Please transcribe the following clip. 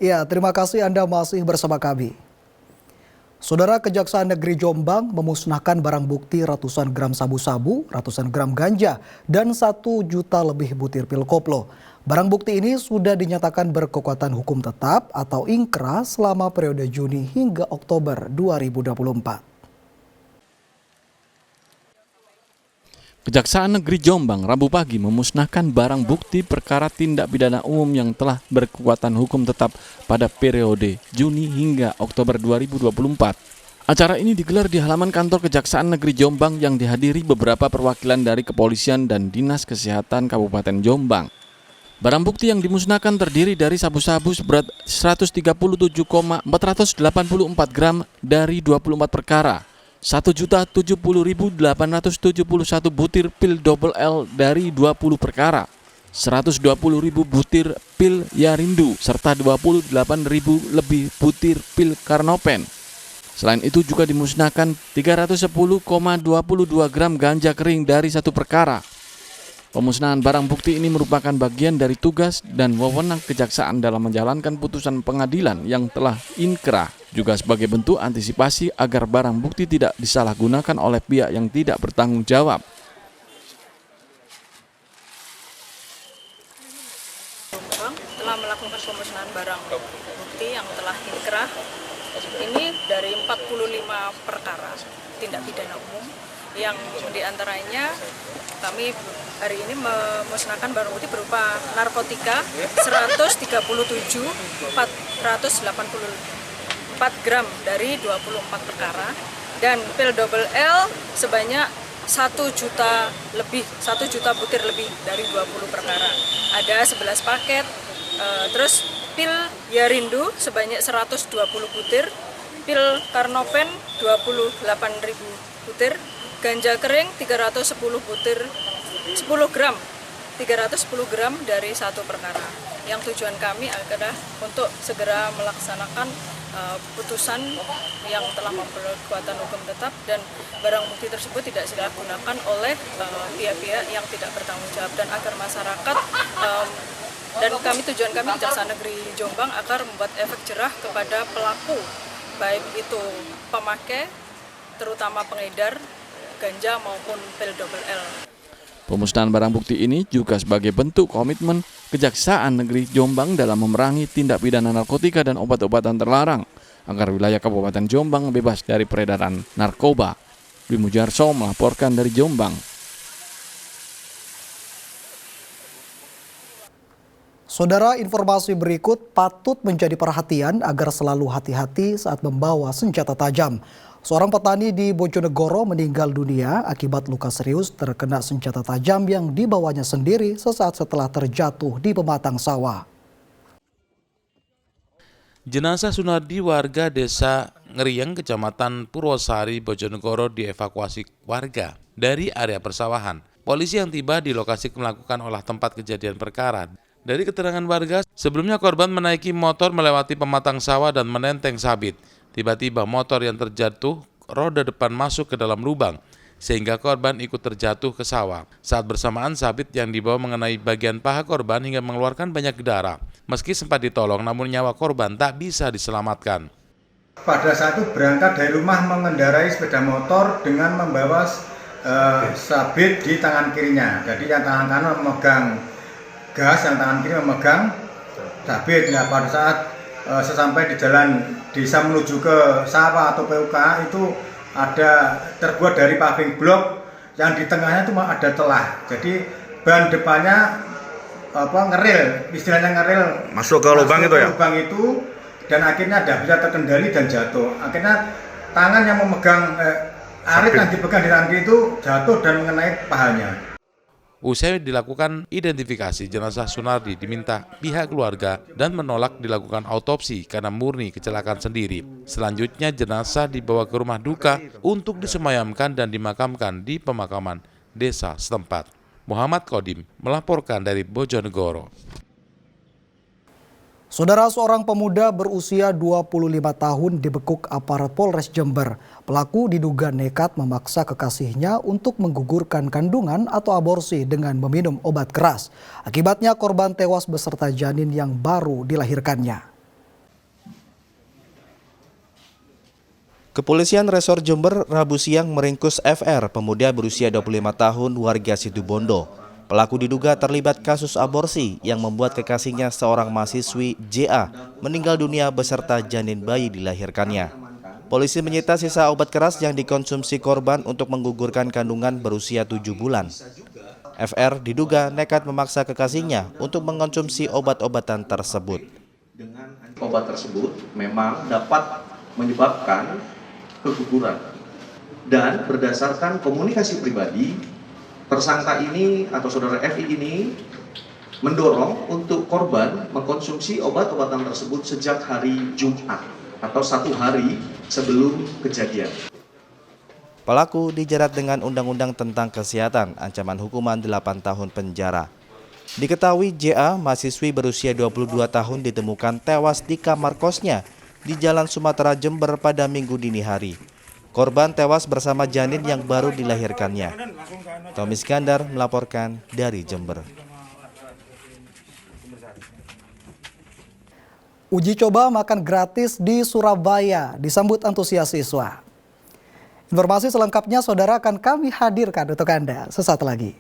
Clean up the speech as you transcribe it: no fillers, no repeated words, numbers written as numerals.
Ya, terima kasih Anda masih bersama kami. Saudara, Kejaksaan Negeri Jombang memusnahkan barang bukti ratusan gram sabu-sabu, ratusan gram ganja, dan 1 juta lebih butir pil koplo. Barang bukti ini sudah dinyatakan berkekuatan hukum tetap atau ingkrah selama periode Juni hingga Oktober 2024. Kejaksaan Negeri Jombang Rabu pagi memusnahkan barang bukti perkara tindak pidana umum yang telah berkekuatan hukum tetap pada periode Juni hingga Oktober 2024. Acara ini digelar di halaman kantor Kejaksaan Negeri Jombang yang dihadiri beberapa perwakilan dari kepolisian dan Dinas Kesehatan Kabupaten Jombang. Barang bukti yang dimusnahkan terdiri dari sabu-sabu seberat 137,484 gram dari 24 perkara. 1.070.871 butir pil double L dari 20 perkara, 120.000 butir pil Yarindu, serta 28.000 lebih butir pil Karnopen. Selain itu juga dimusnahkan 310,22 gram ganja kering dari 1 perkara. Pemusnahan barang bukti ini merupakan bagian dari tugas dan wewenang kejaksaan dalam menjalankan putusan pengadilan yang telah inkrah, juga sebagai bentuk antisipasi agar barang bukti tidak disalahgunakan oleh pihak yang tidak bertanggung jawab. Jombang telah melakukan pemusnahan barang bukti yang telah inkrah. Ini dari 45 perkara tindak pidana umum yang diantaranya kami hari ini memusnahkan barang bukti berupa narkotika 137.484 gram dari 24 perkara dan pil double L sebanyak 1 juta butir lebih dari 20 perkara. Ada 11 paket, terus pil Yarindu sebanyak 120 butir, pil Karnopen 28.000 butir, ganja kering 310 butir 10 gram dari 1 perkara. Yang tujuan kami adalah untuk segera melaksanakan putusan yang telah berkekuatan hukum tetap dan barang bukti tersebut tidak disalahgunakan oleh pihak-pihak yang tidak bertanggung jawab, dan agar masyarakat dan tujuan kami Kejaksaan Negeri Jombang agar membuat efek jerah kepada pelaku, baik itu pemakai, terutama pengedar ganja maupun pil double L. Pemusnahan barang bukti ini juga sebagai bentuk komitmen Kejaksaan Negeri Jombang dalam memerangi tindak pidana narkotika dan obat-obatan terlarang agar wilayah Kabupaten Jombang bebas dari peredaran narkoba. Dwi Mujarso melaporkan dari Jombang. Saudara, informasi berikut patut menjadi perhatian agar selalu hati-hati saat membawa senjata tajam. Seorang petani di Bojonegoro meninggal dunia akibat luka serius terkena senjata tajam yang dibawanya sendiri sesaat setelah terjatuh di pematang sawah. Jenazah Sunardi warga desa Ngerieng, Kecamatan Purwosari, Bojonegoro dievakuasi warga dari area persawahan. Polisi yang tiba di lokasi melakukan olah tempat kejadian perkara. Dari keterangan warga, sebelumnya korban menaiki motor melewati pematang sawah dan menenteng sabit. Tiba-tiba motor yang terjatuh, roda depan masuk ke dalam lubang, sehingga korban ikut terjatuh ke sawah. Saat bersamaan, sabit yang dibawa mengenai bagian paha korban hingga mengeluarkan banyak darah. Meski sempat ditolong, namun nyawa korban tak bisa diselamatkan. Pada saat itu berangkat dari rumah mengendarai sepeda motor dengan membawa sabit di tangan kirinya. Jadi yang tangan kanan memegang gas, yang tangan kiri memegang sabit. Nah, pada saat sesampai di jalan desa menuju ke sawah atau PUK itu ada terbuat dari paving block yang di tengahnya itu ada celah. Jadi ban depannya ngeril, istilahnya ngeril masuk ke lubang itu ya. Lubang itu dan akhirnya tidak bisa terkendali dan jatuh. Akhirnya tangan yang memegang arit yang dipegang di tangan kiri itu jatuh dan mengenai pahanya. Usai dilakukan identifikasi, jenazah Sunardi diminta pihak keluarga dan menolak dilakukan autopsi karena murni kecelakaan sendiri. Selanjutnya jenazah dibawa ke rumah duka untuk disemayamkan dan dimakamkan di pemakaman desa setempat. Muhammad Kodim melaporkan dari Bojonegoro. Saudara, seorang pemuda berusia 25 tahun dibekuk aparat Polres Jember. Pelaku diduga nekat memaksa kekasihnya untuk menggugurkan kandungan atau aborsi dengan meminum obat keras. Akibatnya korban tewas beserta janin yang baru dilahirkannya. Kepolisian Resor Jember Rabu siang meringkus FR, pemuda berusia 25 tahun warga Situbondo. Pelaku diduga terlibat kasus aborsi yang membuat kekasihnya seorang mahasiswi JA meninggal dunia beserta janin bayi dilahirkannya. Polisi menyita sisa obat keras yang dikonsumsi korban untuk menggugurkan kandungan berusia 7 bulan. FR diduga nekat memaksa kekasihnya untuk mengonsumsi obat-obatan tersebut. Obat tersebut memang dapat menyebabkan keguguran, dan berdasarkan komunikasi pribadi, tersangka ini atau saudara FI ini mendorong untuk korban mengkonsumsi obat-obatan tersebut sejak hari Jumat atau 1 hari sebelum kejadian. Pelaku dijerat dengan Undang-Undang tentang Kesehatan, ancaman hukuman 8 tahun penjara. Diketahui JA, mahasiswi berusia 22 tahun ditemukan tewas di kamar kosnya di Jalan Sumatera Jember pada Minggu dini hari. Korban tewas bersama janin yang baru dilahirkannya. Tommy Iskandar melaporkan dari Jember. Uji coba makan gratis di Surabaya disambut antusias siswa. Informasi selengkapnya saudara akan kami hadirkan untuk Anda sesaat lagi.